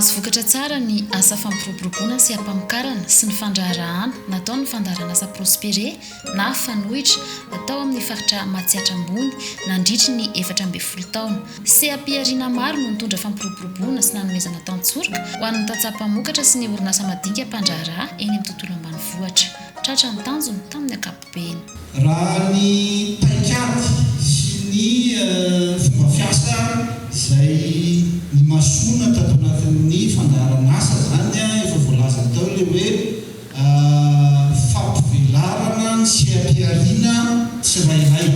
Mahazo vokatra tsara ny asa fampiroboroboana sy ampamokarana sy ny fandraharahana natao ny fandarana asa prospere na fanohitra atao amin'ny faritra Matsiatra Ambony nandritry ny 12 taona. Seha-piariana maro no mitondra fampiroboroboana sy nanomezana tantsorika ho an'ny tantsaha-mpamokatra sy ny orinasa madinika mpandraharaha eny amin'ny tontolo ambanivohitra. Tratra ny tanjony tamin'ny ankapobeny. Raha ny paikady sy ny fomba fiasa izay ny masona tato anatin'ny fandaharana asa zany efa voalaza tao le hoe fampivelarana ny seha-piariana tsirairay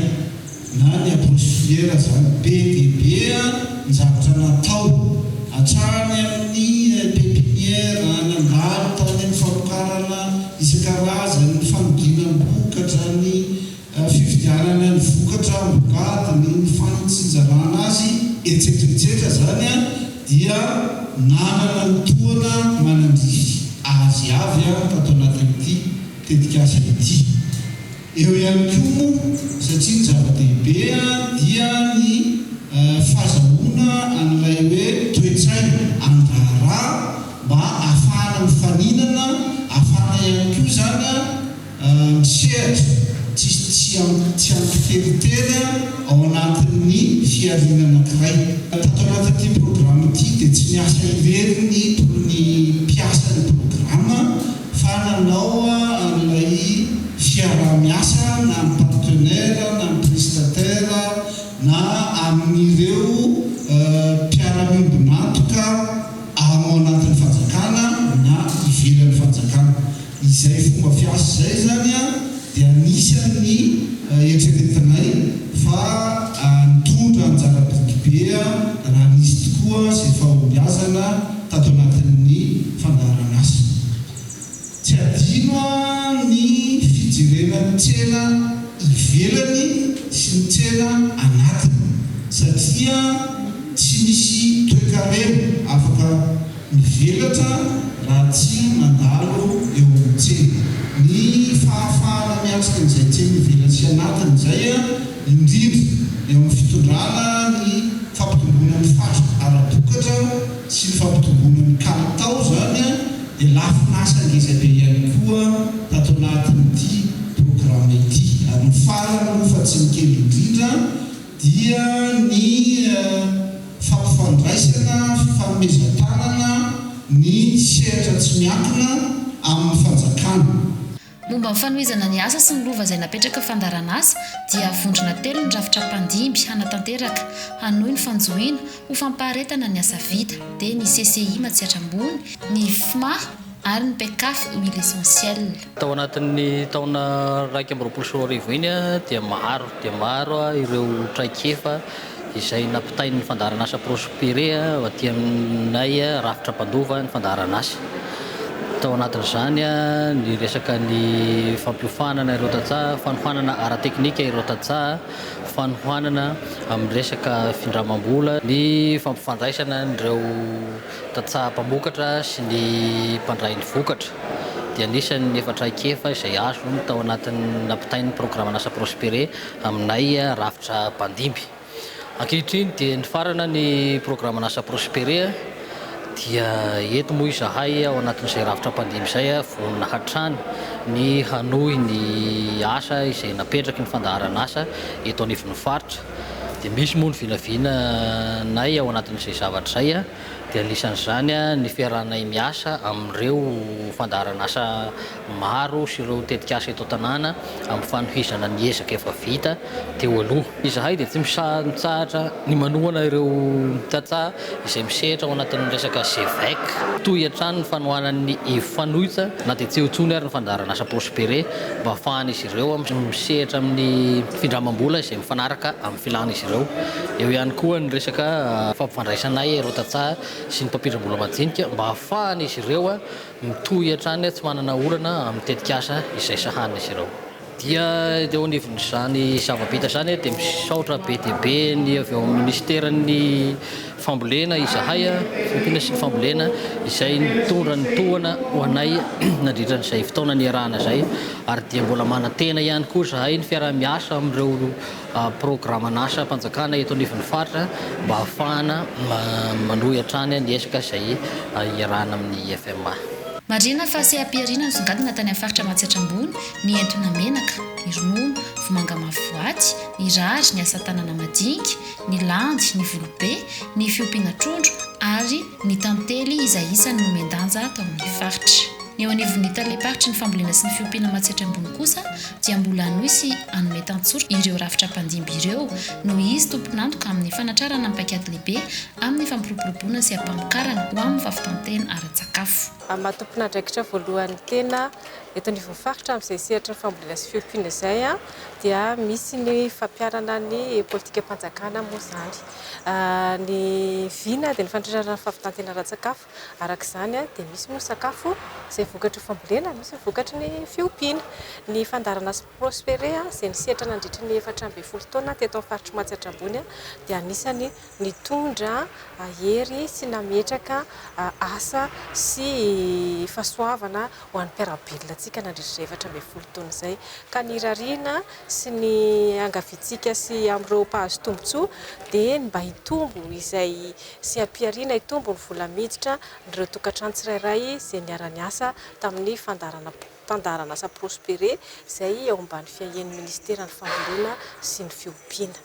na ny apôsifera zany be dia be ny zavatra natao hatrany amin'ny pepiniera ny andalo tany amin'ny famokarana isan-karazany ny fanodinany vokatra ny fividianana ny vokatra mbokatiny ny fanotsinjarana azy etsetretsetra zany dia nanana ny toana manandrify azy avy tato anatin'ity tetikasa ity. Eo ihany koa moa satria ny zava-dehibe dia ny fahazahoana an'ilay hoe toe-tsaina andraharaha mba ahafahana mifaninana, ahafahana ihany koa zany misehatra tsy ampiteritery ao anatin'ny fiariana anankiray. Tato anatin'ity programa ity dia tsy miasa irery ny mpiasa ny programa fa nanao an'ilay fiarah-miasa na amin'ny partenaire na amin'ny prestataire na amin'ireo mpiara-miombonatoka ao anatin'ny fanjakana na ivelan'ny fanjakana. Izay fomba fiasa izay zany dia anisan'ny eritreretinay fa nitondra anjara-bidibe raha nisy tokoa izay fahombiazana tato anatin'ny fandaharana asa. Tsy adino ny fijerenan'ny tsena ivelany sy ny tsena anatiny satria tsy misy toe-karena afaka mivelatra raha tsy mandalo eo amin'ny tsena. Ny fahafahana miatrika n'izay tsena ivelany sy anatiny izay indrindra eo amin'ny fitondrana ny fampitomboana ny fatrika ara-tokatra sy ny fampitomboana ny kalitao zany dia lafinasa ngezabe ihany koa tato anatin'ity programa ity. Ary ny farany moa fa tsy mikely indrindra dia ny fampifandraisana, fanomezan-tanana, ny sehatra tsy miankina amin'ny fanjakana. Momba ny fanohizana ny asa sy ny lova izay napetraka fandarana asa dia vondrona telo ny rafitra mpandimby hanatanteraka hanohy ny fanjohiana ho fampaharetana ny asa vita dia ny CCI Matsiatra Ambony, ny FMA ary ny PECAF huile essentielle. Tao anatin'ny taona 2024 iny dia maro ireo traikefa izay nampitainy ny fandaharana asa prospere aty aminay rafitra mpandova ny fandaharana asa. Tao anatin'izany ny resaka ny fampiofanana ireo tantsaha, fanohanana ara-teknika ireo tantsaha, fanohanana amin'ny resaka findramam-bola, ny fampifandraisana ireo tantsaha mpamokatra sy ny mpandray ny vokatra. Dia anisan'ny efa traikefa izay azo tao anatin'ny nampitainy programa asa prospere aminay rafitra mpandimby. Ankehitriny dia ny farana ny programa asa prospere dia eto moa izahay ao anatin'izay rafitra mpandimby izay vonona hatrany ny hanohy ny asa izay napetraky ny fandaharana asa eto anivon'ny faritra. Dia misy moa ny vinavinaanay ao anatin'izay zavatra izay dia anisan'izany ny fiarahanay miasa amin'ireo fandaharana asa maro sy ireo tetikasa eto an-tanàna amin'ny fanohizana ny ezaka efa vita teo aloha. Izahay dia tsy mitsahatra ny manohana ireo tantsaha izay misehatra ao anatin'ny resaka CVEC. Toy hatrany ny fanohanan'ny fanohitra na dia tsy hotsony ary ny fandaharana asa prospere mba ahafahana izy ireo misehatra amin'ny findramam-bola izay mifanaraka amin'ny filàna izy ireo. Eo ihany koa ny resaka fampifandraisanay ireo tantsaha sy ny mpampindram-bola majinika mba ahafahana izy ireo mitohy hatrany tsy manana olana amin'ny tetikasa izay sahanina izy ireo. dia eo anivon'izany zava-bita zany dia misaotra be dia be ny avy eo amin'ny ministeran'ny fambolena izahay fiompiana sy ny fambolena izay nitondra ny tohana ho anay nandritran'izay fotoana niarahana zay ary dia mbola manantena ihany koa zahay ny fiarah-miasa amin'ireo programan'asa mpanjakana eto anivon'ny faritra mba ahafahana manohy hatrany ny esika izay iarahana amin'ny FMA. Marina fa seha-piarina nisongadina tany amin'ny faritra Matsatra ambony ny entona menaka, ny ronono, vomanga mavoaty, ny rary, ny asa tanana madinika, ny landy, ny volobe, ny fiompiana trondro ary ny tantely izay isany nomendanja tao amin'ny faritra. Ny eo anivon'ny taleparitry ny fambolena sy ny fiompiana Matsatra ambony kosa dia mbola hanohy sy hanome tantsoro ireo rafitra mpandimby ireo noho izy tompon'antoka amin'ny fanatrarana ny paikady lehibe amin'ny fampiroporoboana sy ampamokarana ho amin'ny vavitantena ara-tsakafo. Matompon'andraikitra voalohany tena eto anivon'ny faritra amin'izay sehatra ny fambolena sy fiompiana izay dia misy ny fampiarana ny politika mpanjakana moa izany. Ny vina dia ny fanatrarana ny fahavitantena ara-tsakafo arak'izany dia misy moa sakafo izay vokatry ny fambolena, misy vokatry ny fiompiana. Ny fandarana sy prospéré izay nisehatra nandritra ny 420 taona teto amin'ny faritra Matsatra ambony dia anisany nitondra hery sy nametraka asa sy fahasoavana ho an'ny mpiarabelonantsika nandritra 420 taona izay ka ny rariana sy ny angaviantsika sy amin'ireo mpahazo tombotsoa dia mba hitombo izay sy ampiariana hitombo ny vola miditra n'ireo tokantrano tsirairay izay niara-ny asa tamin'ny fandaharana asa prospéré izay ao ambany fiahian'ny ministeran'ny fambolena sy ny fiompiana.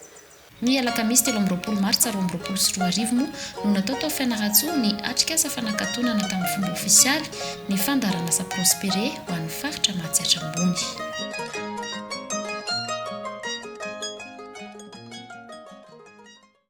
Ny alakamisy 13 martsa 2024 moa no natao tao Fianarantsoa ny atrikasa fanankatonana tamin'ny fomba ofisialy ny fandaharana asa prospéré ho an'ny faritra Matsatra ambony.